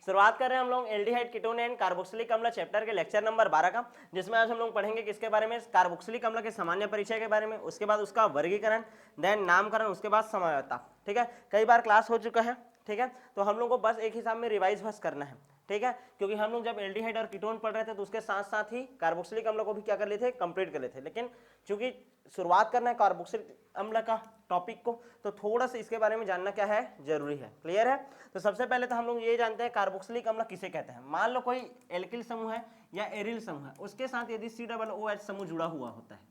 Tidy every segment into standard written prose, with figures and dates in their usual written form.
शुरुआत कर रहे हैं हम लोग एल्डिहाइड कीटोन एंड कार्बोक्सिलिक अम्ल चैप्टर के लेक्चर नंबर 12 का, जिसमें आज हम लोग पढ़ेंगे किसके बारे में, कार्बोक्सिलिक अम्ल के सामान्य परिचय के बारे में, उसके बाद उसका वर्गीकरण, देन नामकरण, उसके बाद समयता। ठीक है, कई बार क्लास हो चुका है। ठीक है, तो हम लोग को बस एक हिसाब में रिवाइज बस करना है। ठीक है, क्योंकि हम लोग जब एल्डिहाइड और कीटोन पढ़ रहे थे तो उसके साथ साथ ही कार्बोक्सिलिक अम्ल को भी क्या कर लिए थे, कंप्लीट कर लिए थे। लेकिन चूंकि शुरुआत करना है कार्बोक्सिलिक अम्ल का टॉपिक को, तो थोड़ा सा इसके बारे में जानना क्या है, जरूरी है। क्लियर है? तो सबसे पहले तो हम लोग ये जानते हैं कार्बोक्सिलिक अम्ल किसे कहते हैं। मान लो कोई एल्किल समूह है या एरिल समूह है, उसके साथ यदि COOH समूह जुड़ा हुआ होता है,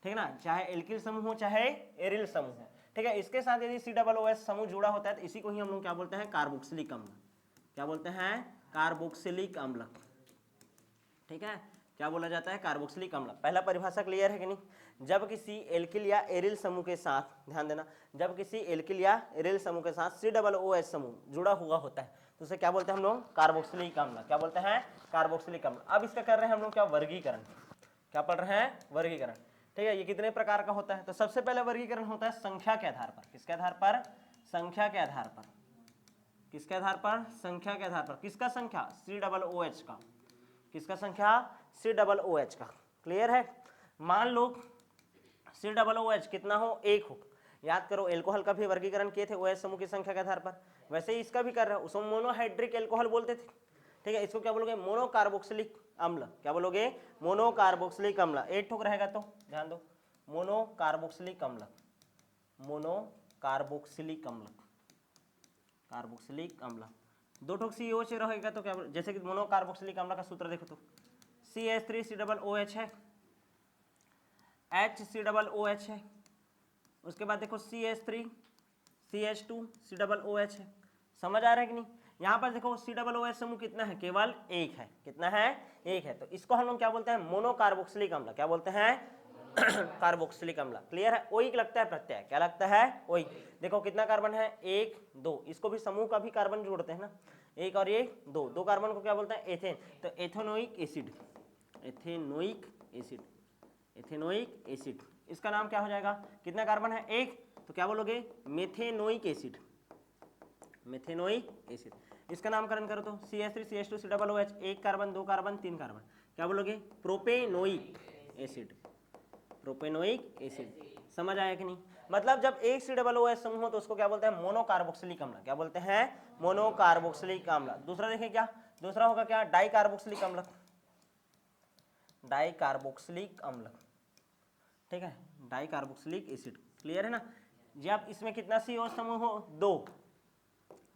ठीक है ना, चाहे एल्किल समूह हो चाहे एरिल समूह हो, ठीक है, इसके साथ यदि COOH समूह जुड़ा होता है तो इसी को ही हम लोग क्या बोलते हैं, कार्बोक्सिलिक अम्ल। क्या बोलते हैं, कार्बोक्सिलिक अम्ल। ठीक है, क्या बोला जाता है, कार्बोक्सिलिक अम्ल। पहला परिभाषा क्लियर है कि नहीं। जब किसी एल्किल या एरिल समूह के साथ, ध्यान देना, जब किसी एल्किल या एरिल समूह के साथ COOH समूह जुड़ा हुआ होता है तो उसे क्या बोलते हैं हम लोग, कार्बोक्सिलिक अम्ल। क्या बोलते हैं, कार्बोक्सिलिक अम्ल। अब इसका कर रहे हैं हम लोग क्या, वर्गीकरण। क्या पढ़ रहे हैं, वर्गीकरण। ठीक है, ये कितने प्रकार का होता है, तो सबसे पहले वर्गीकरण होता है संख्या के आधार पर। किसके आधार पर, संख्या के आधार पर। किसके आधार पर, संख्या के आधार पर। किसका संख्या, COOH का। किसका संख्या, COOH का। क्लियर है? मान लो COOH कितना हो, एक हो। याद करो एल्कोहल का भी वर्गीकरण किए थे OH समूह की संख्या के आधार पर, वैसे ही इसका भी कर रहे हो। उसको मोनोहाइड्रिक एल्कोहल बोलते थे। ठीक है, इसको क्या बोलोगे, मोनोकार्बोक्सिलिक अम्ल। क्या बोलोगे, मोनोकार्बोक्सिलिक अम्ल। एक ठोक रहेगा तो ध्यान दो, मोनोकार्बोक्सिलिक अम्ल। मोनोकार्बोक्सिलिक अम्ल, कार्बोक्सिलिक अम्ल। दो ठोक COH रहेगा तो क्या, जैसे कि मोनोकार्बोक्सिलिक अम्ल का सूत्र देखो तो CH3COOH है, HCOOH है, उसके बाद देखो CH3 CH2 COOH है। समझ आ रहा है कि नहीं? यहाँ पर देखो COOH समूह कितना है, केवल एक है। कितना है, एक है। तो इसको हम लोग क्या बोलते हैं, मोनोकार्बोक्सिलिक अम्ल। क्या बोलते हैं, कार्बोक्सिलिक अम्ल। क्लियर है? ओइक लगता है प्रत्यय। क्या लगता है, ओइक। देखो कितना कार्बन है, एक दो, इसको भी समूह का भी कार्बन जोड़ते हैं ना, एक और एक दो, दो कार्बन को क्या बोलते हैं, एथेन। तो ethanoic acid, ethanoic acid, ethanoic acid. इसका नाम क्या हो जाएगा, कितना कार्बन है, एक, तो क्या बोलोगे, मेथेनोइक एसिड। Methanoic acid. इसका नामकरण करो तो CH3 CH2 COOH, एक कार्बन, दो कार्बन, तीन कार्बन, क्या बोलोगे, प्रोपेनोइक एसिड। Propanoic acid. समझ आया कि नहीं? मतलब जब एक COOH समूह हो तो उसको क्या बोलते हैं, मोनोकार्बोक्सिलिक अम्ल। क्या बोलते हैं, मोनोकार्बोक्सिलिक अम्ल। दूसरा देखिए क्या, दूसरा होगा क्या, डाइकार्बोक्सिलिक अम्ल। डाइकार्बोक्सिलिक अम्ल। ठीक है, डाइकार्बोक्सिलिक एसिड। क्लियर है ना? जब इसमें कितना COH समूह हो, दो।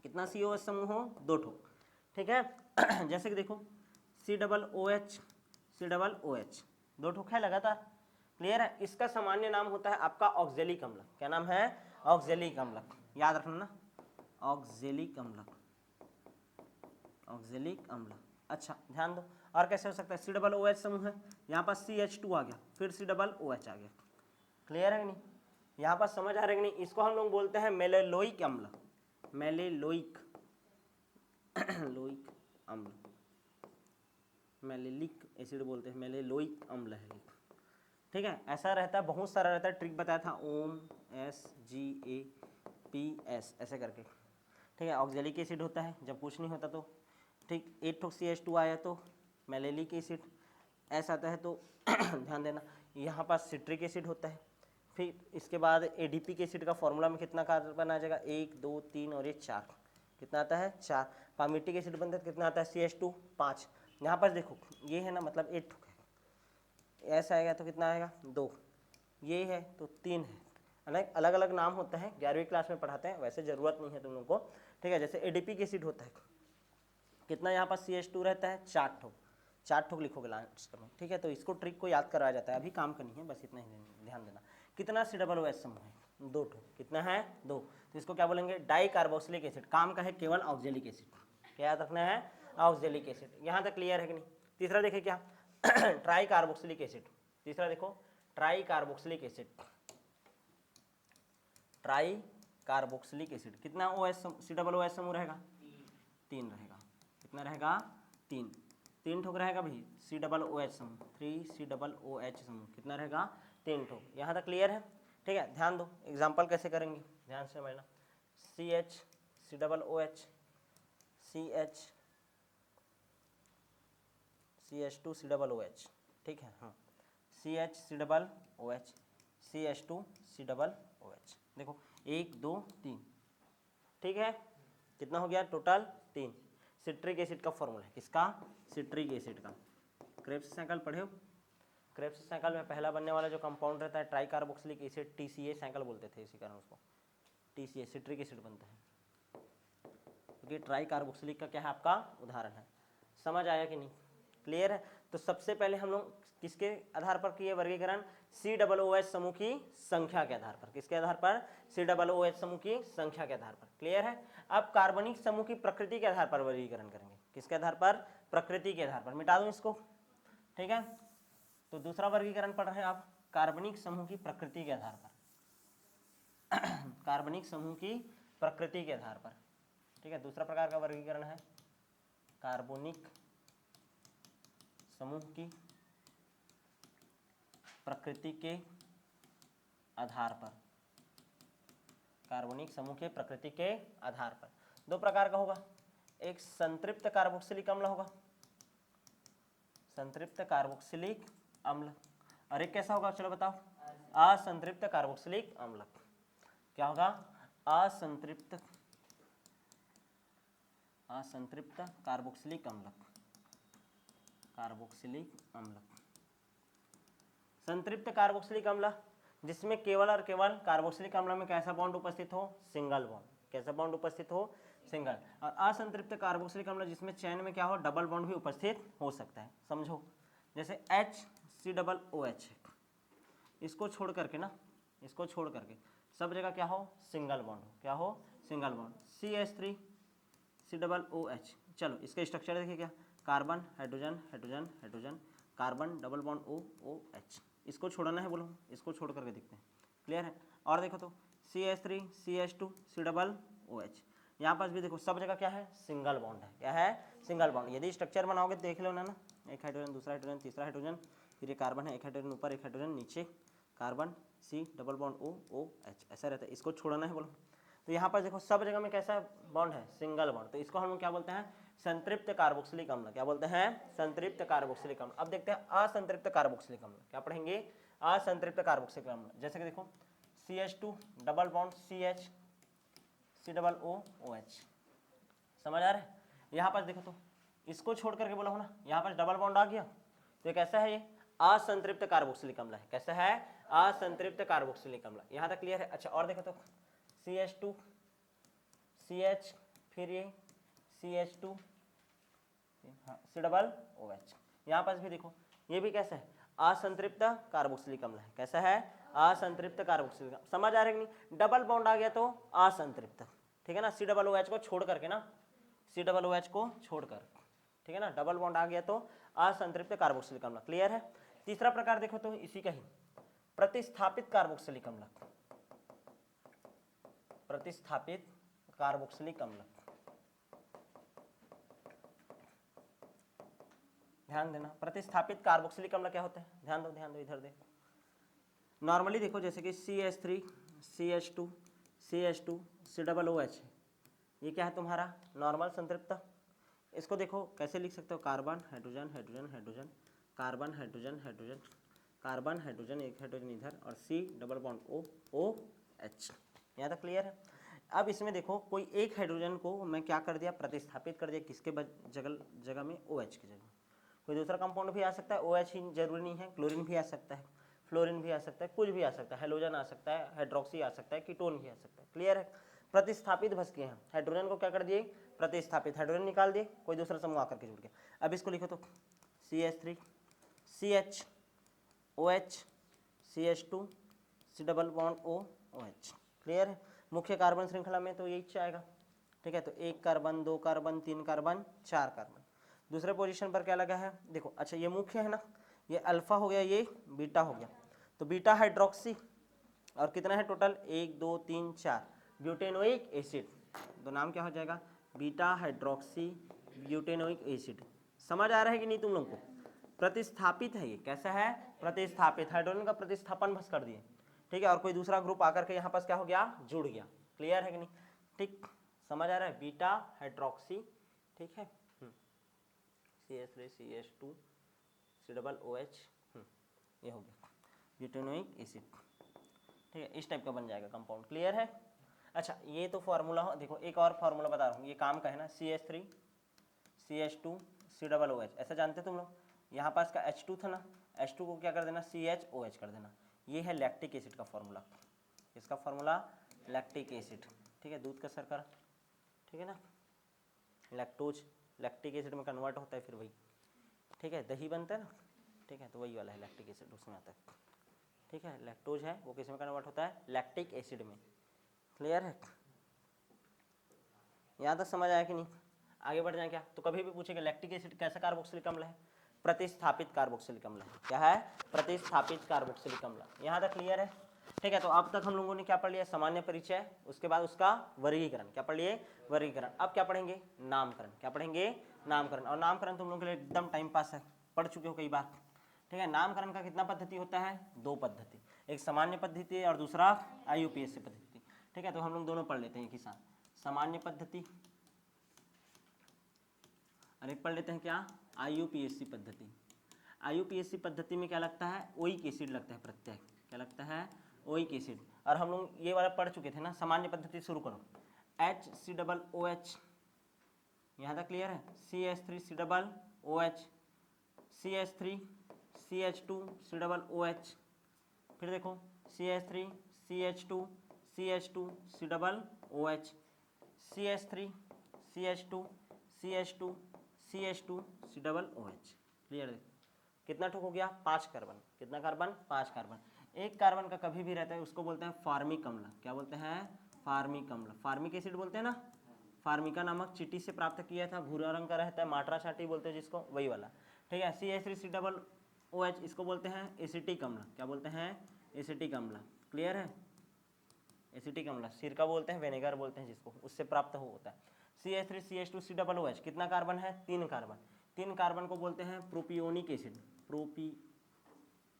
कितना COH समूह हो, दो ठो। ठीक है जैसे कि देखो COOH COOH, दो ठोक है लगातार। क्लियर है? इसका सामान्य नाम होता है आपका ऑक्जेलिक अम्ल। क्या नाम है, ऑक्जेलिक अम्ल। याद रखना ना, ऑक्जेलिक अम्ल, ऑक्जेलिक अम्ल। अच्छा ध्यान दो, और कैसे हो सकता है, COOH समूह है, यहाँ पर CH2 आ गया, फिर COOH आ गया। क्लियर है कि नहीं? यहाँ पर समझ आ रहा है कि नहीं? इसको हम लोग बोलते हैं मेलेलोइक अम्ल। मेलेलोइक लोइक अम्ल, मेलेलिक एसिड बोलते हैं, मेलेलोइक अम्ल है। ठीक है, ऐसा रहता है, बहुत सारा रहता है, ट्रिक बताया था, ओम SGAPS ऐसे करके। ठीक है, ऑक्जेलिक एसिड होता है जब कुछ नहीं होता तो। ठीक, एक ठोक CH2 आया तो मेलेलिक एसिड, ऐसा आता है तो ध्यान देना, यहाँ पर सिट्रिक एसिड होता है। फिर इसके बाद ADP के एसिड का फॉर्मूला में कितना कार्बन आ जाएगा, एक दो तीन और ये चार। कितना आता है, चार। पामिटिक एसिड बनता है तो कितना आता है, CH2 पाँच। यहाँ पर देखो ये है ना, मतलब एक ठोक है, ऐसा आएगा तो कितना आएगा, दो। ये है तो तीन है। अलग अलग नाम होता है, 11वीं क्लास में पढ़ाते हैं, वैसे ज़रूरत नहीं है तुम लोग को। ठीक है, जैसे ADP के एसिड होता है, कितना यहाँ पर CH2 रहता है, चार ठोक। चार ठोक लिखोगे लास्ट में। ठीक है, तो इसको ट्रिक को याद कराया जाता है, अभी काम करनी है, बस इतना ही ध्यान देना। कितना COOH समूह है, दो ठोक। कितना है, दो। तो इसको क्या बोलेंगे, डाई कार्बोक्सिलिक एसिड। काम का है केवल ऑक्जेलिक एसिड। क्या याद रखना है, ऑक्जेलिक एसिड। यहाँ तक क्लियर है कि नहीं? तीसरा देखिए क्या, ट्राई कार्बोक्सिलिक एसिड। तीसरा देखो, try carboxylic acid. Try carboxylic acid. कितना COOH समूह रहेगा, तीन रहेगा। कितना रहेगा, तीन। तीन ठोक रहेगा भाई, COOH समूह, 3COOH समूह। कितना रहेगा, तीन ठोक। यहाँ तक क्लियर है? ठीक है, ध्यान दो, एग्जाम्पल कैसे करेंगे, ध्यान से समझना। CH COOH CH CH2COOH, ठीक है, हाँ, CH3OH, CH2COOH। देखो 1 2 3, ठीक है, कितना हो गया टोटल 3। सिट्रिक एसिड का फॉर्मूला है, किसका? सिट्रिक एसिड का। क्रेब्स साइकिल पढ़े हो? क्रेब्स साइकिल में पहला बनने वाला जो कंपाउंड रहता है try carboxylic acid, TCA cycle बोलते थे, इसी कारण उसको TCA सिट्रिक एसिड बनता है, क्योंकि ट्राई कार्बोक्सिलिक का क्या है आपका उदाहरण है। समझ आया कि नहीं? क्लियर है? तो सबसे पहले हम लोग किसके आधार पर किए वर्गीकरण? COOH समूह की संख्या के आधार पर। किसके आधार पर? COOH समूह की संख्या के आधार पर। क्लियर है? अब कार्बनिक समूह की प्रकृति के आधार पर वर्गीकरण करेंगे। किसके आधार पर? प्रकृति के आधार पर। मिटा दूं इसको, ठीक है। तो दूसरा वर्गीकरण पढ़ रहे हैं आप कार्बनिक समूह की प्रकृति के आधार पर। कार्बनिक समूह की प्रकृति के आधार पर, ठीक है। दूसरा प्रकार का वर्गीकरण है कार्बनिक समूह की प्रकृति के आधार पर। कार्बनिक समूह के प्रकृति के आधार पर दो प्रकार का होगा, एक संतृप्त कार्बोक्सिलिक अम्ल होगा, संतृप्त कार्बोक्सिलिक अम्ल, और एक कैसा होगा चलो बताओ? असंतृप्त कार्बोक्सिलिक अम्ल। क्या होगा? असंतृप्त कार्बोक्सिलिक अम्ल, कार्बोक्सिलिक अम्ल। संतृप्त कार्बोक्सिलिक अम्ल जिसमें केवल और केवल कार्बोक्सिलिक अम्ल में कैसा बॉन्ड उपस्थित हो? Single bond. कैसा बॉन्ड उपस्थित हो? सिंगल। और असंतृप्त कार्बोक्सिलिक अम्ल जिसमें चैन में क्या हो? डबल बॉन्ड भी उपस्थित हो सकता है। समझो, जैसे HCOOH, इसको छोड़ करके ना, इसको छोड़ करके सब जगह क्या हो? सिंगल बॉन्ड हो। क्या हो? Single bond. CH3COOH, चलो इसका स्ट्रक्चर देखिए, क्या? Carbon hydrogen hydrogen hydrogen, carbon double bond OH। इसको छोड़ना है बोलो, इसको छोड़ करके देखते हैं। क्लियर है? और देखो तो CH3CH2COOH, यहाँ पास भी देखो सब जगह क्या है? सिंगल बॉन्ड है। क्या है? Single bond. यदि स्ट्रक्चर बनाओगे देख लो ना, एक हाइड्रोजन, दूसरा हाइड्रोजन, तीसरा हाइड्रोजन, फिर ये कार्बन है, एक हाइड्रोजन ऊपर एक हाइड्रोजन नीचे, carbon C double bond OH, ऐसा रहता है। इसको छोड़ना है बोलो। तो यहाँ पर देखो सब जगह में कैसा बॉन्ड है? Single bond. तो इसको हम लोग क्या बोलते हैं? संतृप्त कार्बोक्सिलिक अम्ल। क्या बोलते हैं? संतृप्त कार्बोक्सिलिक अम्ल। अब देखते हैं असंतृप्त कार्बोक्सिलिक अम्ल। क्या पढ़ेंगे? असंतृप्त कार्बोक्सिलिक अम्ल। जैसे कि देखो CH2 double bond CH COOH। समझ आ रहा है? यहाँ पर देखो तो इसको छोड़ करके बोला हो ना, यहाँ पर डबल बॉन्ड आ गया, तो कैसा है? ये असंतृप्त कार्बोक्सिलिक अम्ल है। कैसा है? असंतृप्त कार्बोक्सिलिक अम्ल। यहाँ तक क्लियर है? अच्छा, और देखो तो CH2 CH, फिर ये CH2 COOH। यहाँ पास भी देखो, ये भी कैसा है? असंतृप्त कार्बोक्सिलिक अम्ल है। कैसा है? असंतृप्त कार्बोक्सिलिक अम्ल। समझ आ रहा है कि नहीं? डबल बॉन्ड आ गया तो असंतृप्त, ठीक है ना। COOH को छोड़ करके ना, COOH को छोड़कर, ठीक है ना, डबल बॉन्ड आ गया तो असंतृप्त कार्बोक्सिलिक अम्ल। क्लियर है? तीसरा प्रकार देखो तो इसी का ही, प्रतिस्थापित कार्बोक्सिलिक अम्ल। प्रतिस्थापित कार्बोक्सिलिक अम्ल, ध्यान देना। प्रतिस्थापित कार्बोक्सिलिक अम्ल क्या होते हैं? ध्यान दो, ध्यान दो, इधर दे। नॉर्मली देखो जैसे कि CH3 CH2 CH2 COOH, ये क्या है तुम्हारा? नॉर्मल संतृप्त। इसको देखो कैसे लिख सकते हो? Carbon hydrogen hydrogen hydrogen, carbon hydrogen hydrogen, carbon hydrogen, एक हाइड्रोजन इधर, और C डबल बॉन्ड OH। यहाँ तक क्लियर है? अब इसमें देखो कोई एक हाइड्रोजन को मैं क्या कर दिया? प्रतिस्थापित कर दिया। किसके जगह में? OH की जगह। कोई दूसरा कंपाउंड भी आ सकता है, OH ही जरूरी नहीं है, क्लोरीन भी आ सकता है, फ्लोरीन भी आ सकता है, कुछ भी आ सकता है, हेलोजन आ सकता है, हाइड्रोक्सी आ सकता है, कीटोन भी आ सकता है। क्लियर है? प्रतिस्थापित बस किए हैं, हाइड्रोजन को क्या कर दिए? प्रतिस्थापित, हाइड्रोजन निकाल दिए, कोई दूसरा समूह आकर के जुड़ गया। अब इसको लिखो तो CH3 CHOH CH2 C double bond OH। Clear है? मुख्य कार्बन श्रृंखला में तो यही आएगा, ठीक है। तो 1 कार्बन 2 कार्बन 3 कार्बन 4 कार्बन। दूसरे पोजीशन पर क्या लगा है? देखो, अच्छा ये मुख्य है ना, ये अल्फा हो गया, ये बीटा हो गया, तो बीटा हाइड्रोक्सी, और कितना है टोटल? 1 2 3 4, butanoic acid. तो नाम क्या हो जाएगा? Beta hydroxy butanoic acid. समझ आ रहा है कि नहीं तुम लोग को? प्रतिस्थापित है ये। कैसा है? प्रतिस्थापित। हाइड्रोजन का प्रतिस्थापन बस कर दिए, ठीक है। और कोई दूसरा ग्रुप आकर के यहाँ पास क्या हो गया? जुड़ गया। क्लियर है कि नहीं? ठीक, समझ आ रहा है? बीटा हाइड्रोक्सी, ठीक है। CH3 CH2 COOH, ये हो गया ब्यूटेनोइक एसिड। ठीक है, इस टाइप का बन जाएगा कंपाउंड। क्लियर है? अच्छा, ये तो फार्मूला हो। देखो एक और फार्मूला बता रहा हूँ, ये काम का है ना, CH3 CH2 COOH, ऐसा जानते तुम लोग। यहाँ पास का H2 था ना, H2 को क्या कर देना, CHOH कर देना। ये है लैक्टिक एसिड का फार्मूला। इसका फार्मूला लैक्टिक एसिड। ठीक है, दूध का शर्करा, ठीक है ना, लैक्टोज लैक्टिक एसिड में कन्वर्ट होता है फिर वही। ठीक है, दही बनता है ना, ठीक है, तो वही वाला है लैक्टिक एसिड, उसमें आता है। ठीक है, लैक्टोज है वो किस में कन्वर्ट होता है, लैक्टिक एसिड में। क्लियर है? यहाँ तक समझ आया कि नहीं? आगे बढ़ जाए क्या? तो कभी भी पूछेगा लैक्टिक एसिड कैसा कार्बोक्सिलिक अम्ल है, प्रतिस्थापित कार्बोक्सिलिक अम्ल है। क्या है? प्रतिस्थापित कार्बोक्सिलिक अम्ल। यहाँ तक क्लियर है? ठीक है, तो अब तक हम लोगों ने क्या पढ़ लिया, सामान्य परिचय, उसके बाद उसका वर्गीकरण। क्या पढ़ लिए? वर्गीकरण। अब क्या पढ़ेंगे, नामकरण। क्या पढ़ेंगे? नामकरण। और नामकरण तुम लोगों के लिए एकदम टाइम पास है, पढ़ चुके हो कई बार। ठीक है, नामकरण का कितना पद्धति होता है, 2 पद्धति, एक सामान्य पद्धति और दूसरा IUPAC पद्धति। ठीक है, तो हम लोग दोनों पढ़ लेते हैं एक ही साथ, सामान्य पद्धति और एक पढ़ लेते हैं क्या, IUPAC पद्धति। IUPAC पद्धति में क्या लगता है, ओइक एसिड लगता है प्रत्यय। क्या लगता है? Oic acid. और हम लोग ये वाला पढ़ चुके थे ना, सामान्य पद्धति शुरू करो, HCOOH, यहाँ तक क्लियर है, CH3COOH, CH3 CH2 COOH, फिर देखो CH3 CH2 CH2 COOH, CH3 CH2 CH2 CH2 COOH। Clear है? कितना ठोक हो गया, 5 कार्बन। कितना कार्बन? 5 कार्बन। एक कार्बन का कभी भी रहता है उसको बोलते हैं फार्मिक अम्ल। क्या बोलते हैं? फार्मिक अम्ल। फार्मिक एसिड बोलते हैं ना, फार्मिका नामक चींटी से प्राप्त किया था, भूरा रंग का रहता है, माट्रा छाटी बोलते हैं जिसको, वही वाला। ठीक है, CH3COOH, इसको बोलते हैं एसिटिक अम्ल। क्या बोलते हैं? एसिटिक अम्ल। क्लियर है? एसिटिक अम्ल, सिरका बोलते हैं, विनेगर बोलते हैं जिसको, उससे प्राप्त होता है। CH3CH2COOH, कितना कार्बन है? 3 कार्बन। 3 कार्बन को बोलते हैं प्रोपियोनिक एसिड।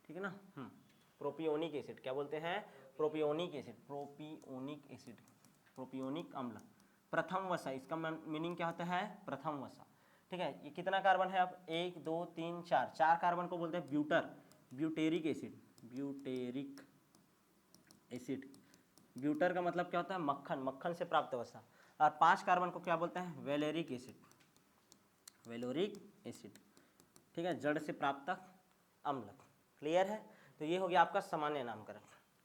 ठीक है ना, प्रोपियोनिक एसिड। क्या बोलते हैं? Propionic acid. Propionic acid, propionic अम्ल। प्रथम वसा, इसका मीनिंग क्या होता है? प्रथम वसा। ठीक है, ये कितना कार्बन है? अब 1 2 3 4, 4 कार्बन को बोलते हैं ब्यूटर, ब्यूटेरिक एसिड। ब्यूटेरिक एसिड, ब्यूटर का मतलब क्या होता है? मक्खन, मक्खन से प्राप्त वसा। और 5 कार्बन को क्या बोलते हैं? Valeric acid, वेलोरिक acid. ठीक है, जड़ से प्राप्त अम्ल। क्लियर है? तो ये हो गया आपका सामान्य नामकरण।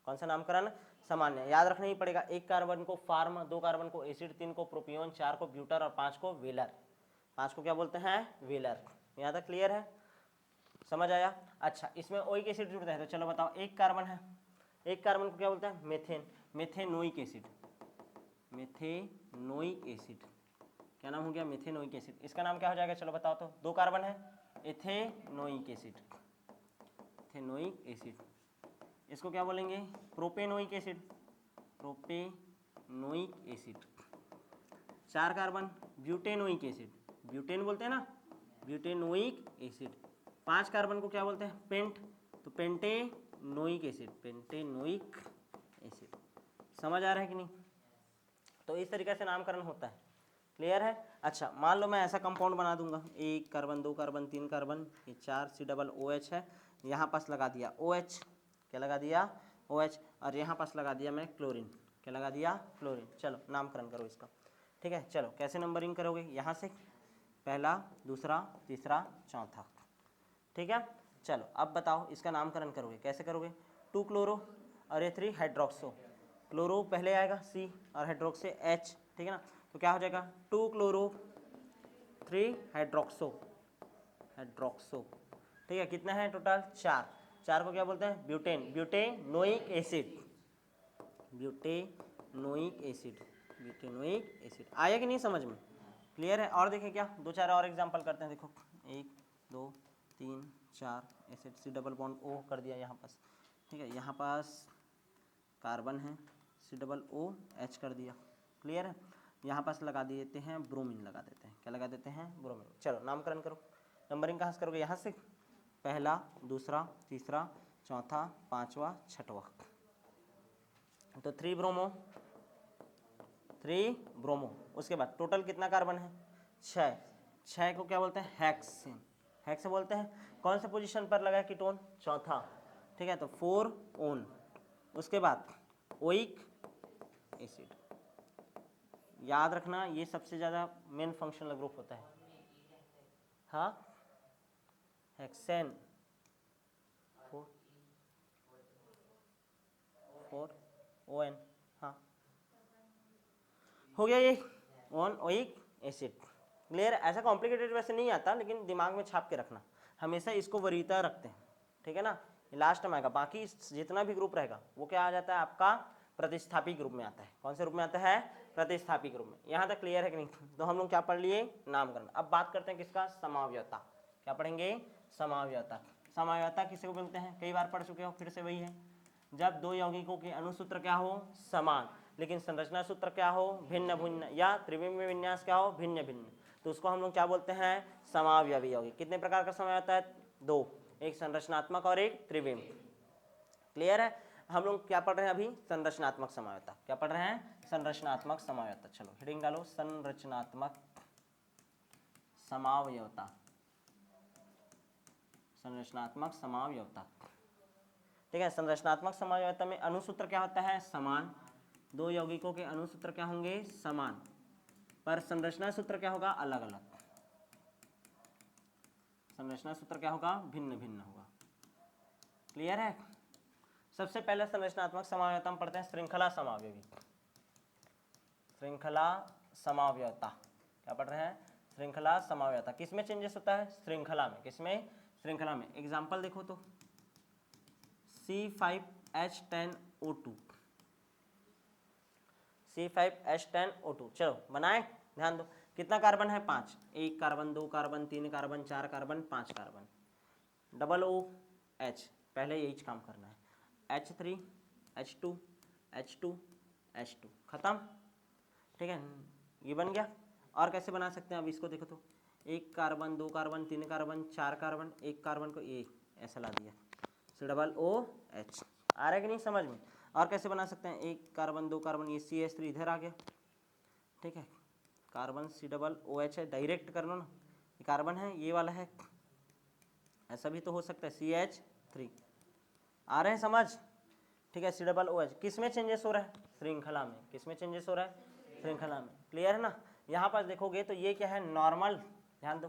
कौन सा नामकरण? सामान्य। याद रखना ही पड़ेगा, 1 कार्बन को फार्म, 2 कार्बन को एसिड, 3 को प्रोपियोन, 4 को ब्यूटर और 5 को वेलर। 5 को क्या बोलते हैं? वेलर। यहाँ तक क्लियर है? समझ आया? अच्छा, इसमें ओइक एसिड जुड़ता है, तो चलो बताओ, 1 कार्बन है, 1 कार्बन को क्या बोलते हैं? Methane, methanoic acid. Methanoic acid, क्या नाम हो गया? Methanoic acid. इसका नाम क्या हो जाएगा, चलो बताओ तो। 2 कार्बन है, एथेनोइक एसिड, एथेनोइक एसिड। इसको क्या बोलेंगे? Propanoic acid, propanoic acid. 4 carbon, butanoic acid, butane बोलते हैं ना, ब्यूटेनोइक एसिड। 5 कार्बन को क्या बोलते हैं? पेंट, तो पेंटेनोइक एसिड, पेंटेनोइक एसिड। समझ आ रहा है कि नहीं? तो इस तरीके से नामकरण होता है। क्लियर है? अच्छा, मान लो मैं ऐसा कंपाउंड बना दूंगा, 1 कार्बन 2 कार्बन 3 कार्बन, ये 4 COOH है, यहाँ पास लगा दिया OH। क्या लगा दिया? OH। और यहाँ पास लगा दिया मैं क्लोरीन। क्या लगा दिया? क्लोरीन। चलो नामकरण करो इसका। ठीक है, चलो कैसे नंबरिंग करोगे? यहाँ से पहला, दूसरा, तीसरा, चौथा। ठीक है, चलो अब बताओ इसका नामकरण करोगे कैसे करोगे? 2 क्लोरो और ये 3 हाइड्रोक्सो। क्लोरो पहले आएगा C और हाइड्रोक्सो H। ठीक है ना, तो क्या हो जाएगा? 2 क्लोरो 3 हाइड्रोक्सो, हाइड्रोक्सो। ठीक है, कितना है टोटल? 4। 4 को क्या बोलते हैं? Butane, butanoic acid, butanoic acid, butanoic acid. आया कि नहीं समझ में? क्लियर है? और देखें क्या, 2-4 और एग्जांपल करते हैं। देखो 1 2 3 4, acid C double bond O कर दिया यहाँ पास। ठीक है, यहाँ पास कार्बन है, COOH कर दिया। क्लियर है? यहाँ पास लगा देते हैं ब्रोमीन, लगा देते हैं। क्या लगा देते हैं? ब्रोमीन। चलो नामकरण करो। नंबरिंग कहाँ से करोगे? यहाँ से, पहला, दूसरा, तीसरा, चौथा, पांचवा, छठवा। तो 3 ब्रोमो, 3 ब्रोमो। उसके बाद टोटल कितना कार्बन है? 6। 6 को क्या बोलते हैं? हेक्सेन। हेक्स बोलते हैं। कौन से पोजीशन पर लगा है कीटोन? चौथा, ठीक है, तो 4 ओन। उसके बाद ओइक एसिड, याद रखना ये सबसे ज़्यादा मेन फंक्शनल ग्रुप होता है। हाँ, हेक्सेन 4 ON। हाँ, हो गया ये ऑन ओइक एसिड। क्लियर? ऐसा कॉम्प्लिकेटेड वैसे नहीं आता, लेकिन दिमाग में छाप के रखना, हमेशा इसको वरीयता रखते हैं, ठीक है ना। लास्ट में आएगा, बाकी जितना भी ग्रुप रहेगा वो क्या आ जाता है आपका? प्रतिस्थापी ग्रुप में आता है। कौन से ग्रुप में आता है? प्रतिस्थापी ग्रुप में। यहाँ तक क्लियर है कि नहीं? तो हम लोग क्या पढ़ लिए? नामकरण। अब बात करते हैं किसका? समावयवता। क्या पढ़ेंगे? समावयवता। समावयवता किसे को बोलते हैं? कई बार पढ़ चुके हो, फिर से वही है। जब दो यौगिकों के अणुसूत्र क्या हो? समान, लेकिन संरचना सूत्र क्या हो? भिन्न भिन्न, या त्रिविमीय विन्यास क्या हो? भिन्न भिन्न, तो उसको हम लोग क्या बोलते हैं? समावयवी यौगिक। कितने प्रकार का समय आता है? दो, एक संरचनात्मक और एक त्रिविमीय। क्लियर है? हम लोग क्या पढ़ रहे हैं अभी? संरचनात्मक समावयवता। क्या पढ़ रहे हैं? संरचनात्मक समावयवता। चलो हेडिंग डालो, संरचनात्मक समावयवता। संरचनात्मक समावयवता, ठीक है। संरचनात्मक समावयवता में अणुसूत्र क्या होता है? समान। दो यौगिकों के अणुसूत्र क्या होंगे? समान, पर संरचना सूत्र क्या होगा? अलग अलग। संरचना सूत्र क्या होगा? भिन्न भिन्न होगा। क्लियर है? सबसे पहले संरचनात्मक समावयवता हम पढ़ते हैं श्रृंखला समावयवी। श्रृंखला समावयवता क्या पढ़ रहे हैं? श्रृंखला समावयवता। किसमें चेंजेस होता है? श्रृंखला में। किसमें? श्रृंखला में। एग्जाम्पल देखो तो C5H10O2, C5H10O2। चलो बनाए, ध्यान दो। कितना कार्बन है? 5। 1 carbon, 2 carbon, 3 carbon, 4 carbon, 5 carbon. Double OH, पहले H काम करना है। H3 H2 H2 H2, खत्म, ठीक है, ये बन गया। और कैसे बना सकते हैं? अब इसको देखो तो 1 carbon, 2 carbon, 3 carbon, 4 carbon, 1 carbon को ये ऐसा ला दिया, COOH। आ रहा है कि नहीं समझ में? और कैसे बना सकते हैं? 1 कार्बन, 2 कार्बन, ये CH3 इधर आ गया, ठीक है, कार्बन COOH है, डायरेक्ट कर लो ना, ये कार्बन है, ये वाला है, ऐसा भी तो हो सकता है, CH3। आ रहे हैं समझ? ठीक है, COOH। किस में चेंजेस हो रहा है? श्रृंखला में। किस में चेंजेस हो रहा है? श्रृंखला में। क्लियर है ना? यहाँ पर देखोगे तो ये क्या है? नॉर्मल, ध्यान दो,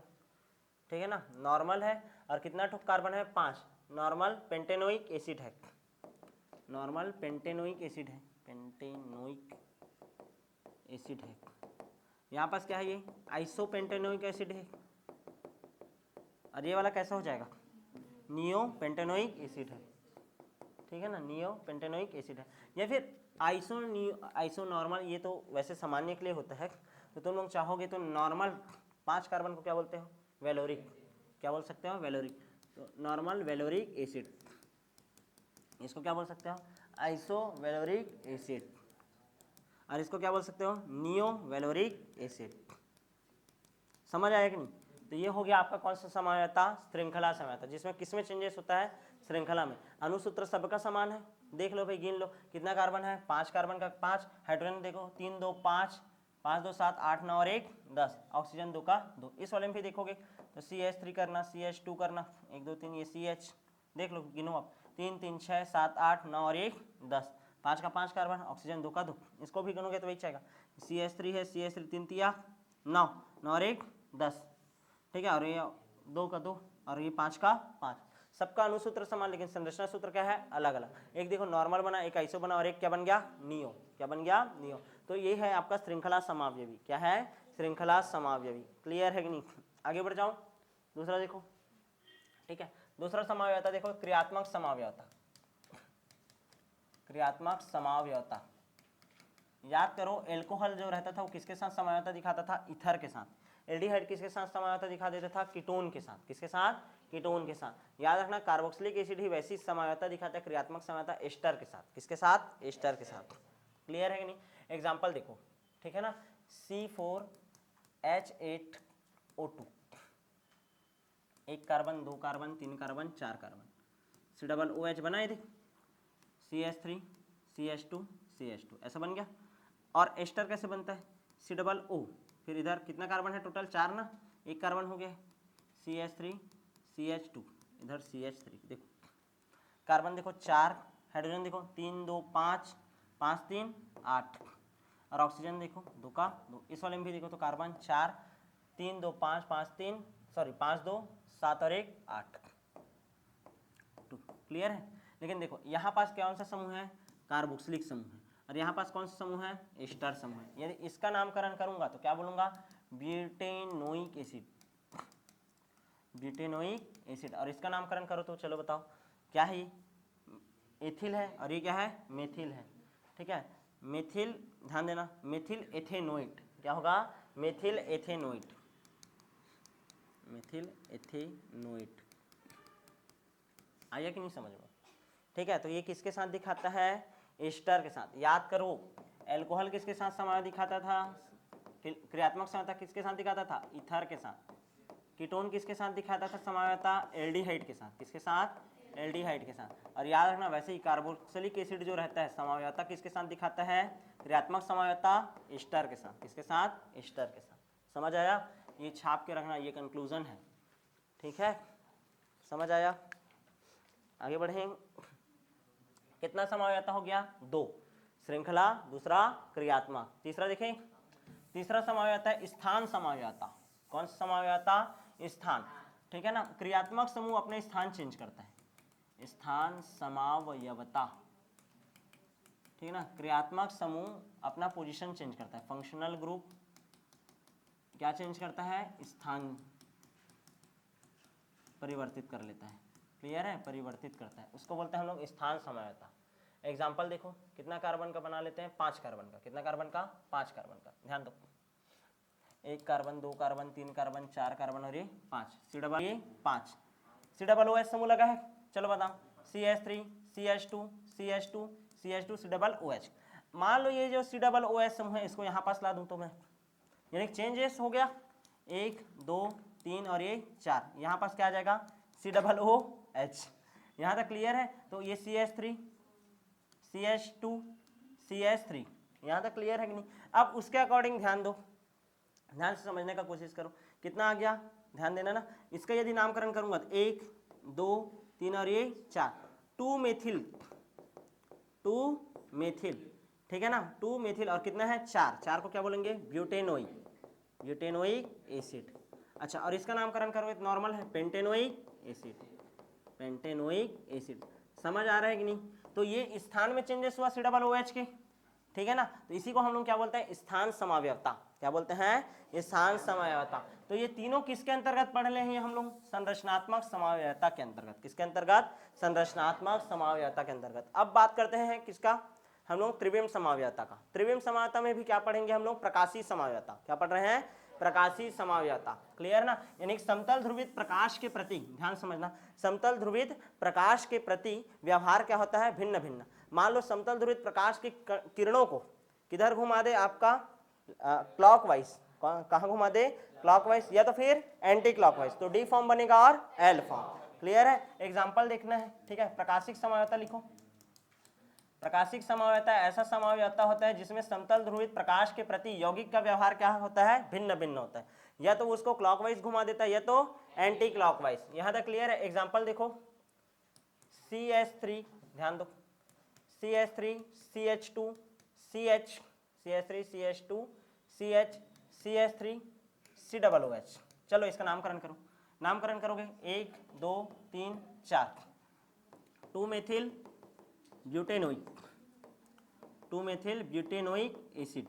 ठीक है ना, नॉर्मल है। और कितना ठोक कार्बन है? 5। नॉर्मल पेंटेनोइक एसिड है, नॉर्मल पेंटेनोइक एसिड है, पेंटेनोइक एसिड है। यहाँ पास क्या है? ये आइसोपेंटेनोइक एसिड है। और ये वाला कैसा हो जाएगा? नियो पेंटेनोइक एसिड है, ठीक है ना, नियो पेंटेनोइक एसिड है। या फिर आइसो नॉर्मल, ये तो वैसे सामान्य के लिए होता है, तो तुम लोग चाहोगे तो नॉर्मल 5 कार्बन को क्या बोलते हो? वेलोरिक। क्या बोल सकते हो? वेलोरिक। तो नॉर्मल वेलोरिक एसिड, इसको क्या बोल सकते हो? Isovaleric acid. और इसको क्या बोल सकते हो? Neo valeric acid. समझ आया कि नहीं? तो ये हो गया आपका कौन सा समावयवता? श्रृंखला समावयवता, जिसमें किसमें चेंजेस होता है? श्रृंखला में। अणुसूत्र सबका समान है, देख लो भाई, गिन लो कितना कार्बन है? 5 कार्बन का 5, हाइड्रोजन देखो 3 2 5, 5 2 7 8 9 और 1 10, ऑक्सीजन 2 का 2। इस वाले में भी देखोगे तो CH3 करना, CH2 करना, 1 2 3, ये CH, देख लो, गिनो आप, 3 3 6 7 8 9 और 1 10, 5 का 5 कार्बन, ऑक्सीजन 2 का 2। इसको भी गिनोगे तो वही चाहेगा, CH3 है, CH3 3 तिया 9, 9 और 1 10, ठीक है, और ये 2 का 2 और ये 5 का 5। सबका अणुसूत्र समान, लेकिन संरचना सूत्र क्या है? अलग अलग। एक देखो नॉर्मल बना, एक आइसो बना, और एक क्या बन गया? नियो। क्या बन गया? नियो। तो ये है आपका श्रृंखला समावयवी। क्या है? श्रृंखला समावयवी। क्लियर है कि नहीं? आगे बढ़ जाओ, दूसरा देखो, ठीक है। दूसरा समावयवता देखो, क्रियात्मक समावयवता। क्रियात्मक समावयवता, याद करो, एल्कोहल जो रहता था वो किसके साथ समावयवता दिखाता था? ईथर के साथ। एल्डिहाइड किसके साथ समावयवता दिखा देता था? कीटोन के साथ। किसके साथ? कीटोन के साथ। याद रखना, कार्बोक्सिलिक एसिड ही वैसी समावयवता दिखाता है, क्रियात्मक समावयवता एस्टर के साथ। किसके साथ? एस्टर के साथ। क्लियर है कि नहीं? एग्जाम्पल देखो, ठीक है ना, C4H8O2, 1 carbon, 2 carbon, 3 carbon, 4 carbon, COOH बनाए थे, CH3 CH2 CH2, ऐसा बन गया। और एस्टर कैसे बनता है? COO, फिर इधर कितना कार्बन है? टोटल 4 ना, 1 कार्बन हो गया, CH3 CH2, इधर CH3। देखो कार्बन देखो 4, हाइड्रोजन देखो 3 2 5, 5 3 8, और ऑक्सीजन देखो 2 का 2। इस वाले में भी देखो तो कार्बन 4 3 2 5 5 3 सॉरी 5 2 7 और 1 8। क्लियर है। लेकिन देखो यहाँ पास कौन सा समूह है, कार्बोक्सिलिक समूह है, और यहाँ पास कौन सा समूह है, एस्टर समूह है। यदि इसका नामकरण करूंगा तो क्या बोलूंगा, ब्यूटेनोइक एसिड, ब्यूटेनोइक एसिड। और इसका नामकरण करो तो चलो बताओ क्या है, ये एथिल है और ये क्या है, मेथिल है। ठीक है, मेथिल, ध्यान देना, मेथिल एथेनोइट, क्या होगा, मेथिल एथेनोइट, मेथिल एथेनोइट। आया कि नहीं समझ में। ठीक है, तो ये किसके साथ दिखाता है, एस्टर के साथ। याद करो एल्कोहल किसके साथ समावयव दिखाता था, क्रियात्मक समावयवता किसके साथ दिखाता था, ईथर के साथ। कीटोन किसके साथ दिखाता था समावयवता, एल्डिहाइड के साथ। किसके साथ, एल्डिहाइड के साथ। और याद रखना वैसे ही कार्बोक्सिलिक एसिड जो रहता है समावयवता किसके साथ दिखाता है, क्रियात्मक समावयवता एस्टर के साथ। किसके साथ, एस्टर के साथ। समझ आया, ये छाप के रखना, ये कंक्लूजन है। ठीक है, समझ आया। आगे बढ़ेंगे, कितना समावयवता हो गया, 2, श्रृंखला, दूसरा क्रियात्मक, तीसरा देखें, तीसरा समावयवता है स्थान समावयवता। कौन सा समावयवता, स्थान। ठीक है ना, क्रियात्मक समूह अपने स्थान चेंज करता है, स्थान समावयवता। ठीक है ना, क्रियात्मक समूह अपना पोजीशन चेंज करता है, फंक्शनल ग्रुप क्या चेंज करता है, स्थान परिवर्तित कर लेता है। क्लियर है, परिवर्तित करता है, उसको बोलते हैं हम लोग स्थान समावयवता। एग्जाम्पल देखो, कितना कार्बन का बना लेते हैं, 5 कार्बन का। कितना कार्बन का, 5 कार्बन का। ध्यान दो, 1 कार्बन 2 कार्बन 3 कार्बन 4 कार्बन और ये 5, ये 5 COOH समूह लगा है। चलो बताओ, CH3 CH2 CH2 CH2 COOH। मान लो ये जो COOH समूह है इसको यहाँ पास ला दूं तो मैं, यानी चेंजेस हो गया, 1 2 3 और ये 4, यहाँ पास क्या आ जाएगा, COOH। यहाँ तक क्लियर है। तो ये CH3 CH2 CH3, यहाँ तक क्लियर है कि नहीं। अब उसके अकॉर्डिंग ध्यान दो, ध्यान से समझने का कोशिश करो, कितना आ गया, ध्यान देना ना। इसका यदि नामकरण करूंगा तो 1 2 3 और ये 4, 2 मेथिल, 2 मेथिल। ठीक है ना, 2 मेथिल, और कितना है 4, 4 को क्या बोलेंगे, ब्यूटेनोइक, ब्यूटेनोइक एसिड। अच्छा, और इसका नामकरण करोगे तो नॉर्मल है, पेंटेनोइक एसिड, पेंटेनोइक एसिड। समझ आ रहा है कि नहीं। तो ये स्थान में चेंजेस हुआ COOH के। ठीक है ना, तो इसी को हम लोग क्या बोलते हैं, स्थान समावयवता। क्या बोलते हैं, स्थान समावयवता। तो ये तीनों किसके अंतर्गत पढ़ रहे हैं हम लोग, संरचनात्मक समावयवता के अंतर्गत। किसके अंतर्गत, संरचनात्मक समावयवता के अंतर्गत। अब बात करते हैं किसका, हम लोग त्रिविम समावयवता का। त्रिविम समावयवता में भी क्या पढ़ेंगे हम लोग, प्रकाशीय समावयवता। क्या पढ़ रहे हैं, प्रकाशीय समावयवता। क्लियर ना, यानी समतल ध्रुवित प्रकाश के प्रति, ध्यान समझना, समतल ध्रुवित प्रकाश के प्रति व्यवहार क्या होता है, भिन्न भिन्न। मान लो समतल ध्रुवित प्रकाश की किरणों को किधर घुमा दे, आपका क्लॉकवाइज, कहाँ घुमा दे, क्लॉकवाइज, या तो फिर एंटी क्लॉकवाइज, तो डी फॉर्म बनेगा और एल फॉर्म। क्लियर है, एग्जाम्पल देखना है। ठीक है, प्रकाशिक समावयवता लिखो। प्रकाशिक समावयवता ऐसा समावयवता होता है जिसमें समतल ध्रुवित प्रकाश के प्रति यौगिक का व्यवहार क्या होता है, भिन्न भिन्न होता है, या तो उसको क्लॉकवाइज घुमा देता है या तो एंटी क्लॉकवाइज। यहां तक क्लियर है। एग्जांपल देखो, CH3, ध्यान दो, CH3 CH2 CH, CH3 CH2 CH CH3 COOH। चलो इसका नामकरण करो, नामकरण करोगे 1 2 3 4, 2 methyl butanoic, 2 methyl butanoic acid,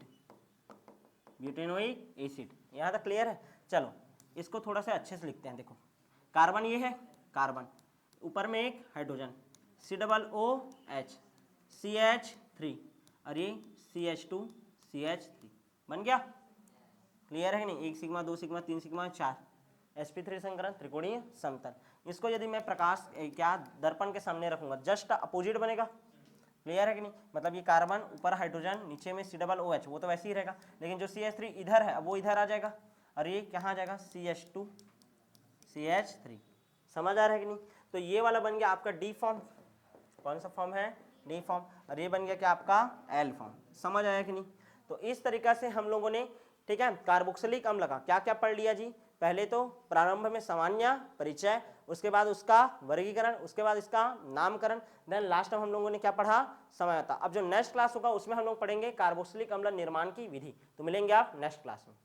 butanoic acid. यहाँ तक क्लियर है। चलो इसको थोड़ा सा अच्छे से लिखते हैं। देखो कार्बन ये है, कार्बन, ऊपर में एक हाइड्रोजन, COOH CH3 और ये CH2 CH3 बन गया। क्लियर है कि नहीं, 1 सिग्मा 2 सिग्मा 3 सिग्मा 4, sp3 संकरण त्रिकोणीय समतल। इसको यदि मैं प्रकाश क्या दर्पण के सामने रखूंगा, जस्ट अपोजिट बनेगा। क्लियर है कि नहीं, मतलब ये कार्बन ऊपर हाइड्रोजन नीचे में COOH, वो तो वैसे ही रहेगा, लेकिन जो CH3 इधर है वो इधर आ जाएगा, और ये कहाँ आ जाएगा, CH2 CH3। समझ आ रहा है कि नहीं। तो ये वाला बन गया आपका डी फॉर्म। कौन सा फॉर्म है, डी फॉर्म। और ये बन गया क्या आपका एल फॉर्म। समझ आया कि नहीं। तो इस तरीका से हम लोगों ने, ठीक है, कार्बोक्सिलिक अम्ल का क्या क्या पढ़ लिया जी, पहले तो प्रारंभ में सामान्य परिचय, उसके बाद उसका वर्गीकरण, उसके बाद इसका नामकरण, देन लास्ट में हम लोगों ने क्या पढ़ा, समझौता। अब जो नेक्स्ट क्लास होगा उसमें हम लोग पढ़ेंगे कार्बोक्सिलिक अम्ल निर्माण की विधि। तो मिलेंगे आप नेक्स्ट क्लास में।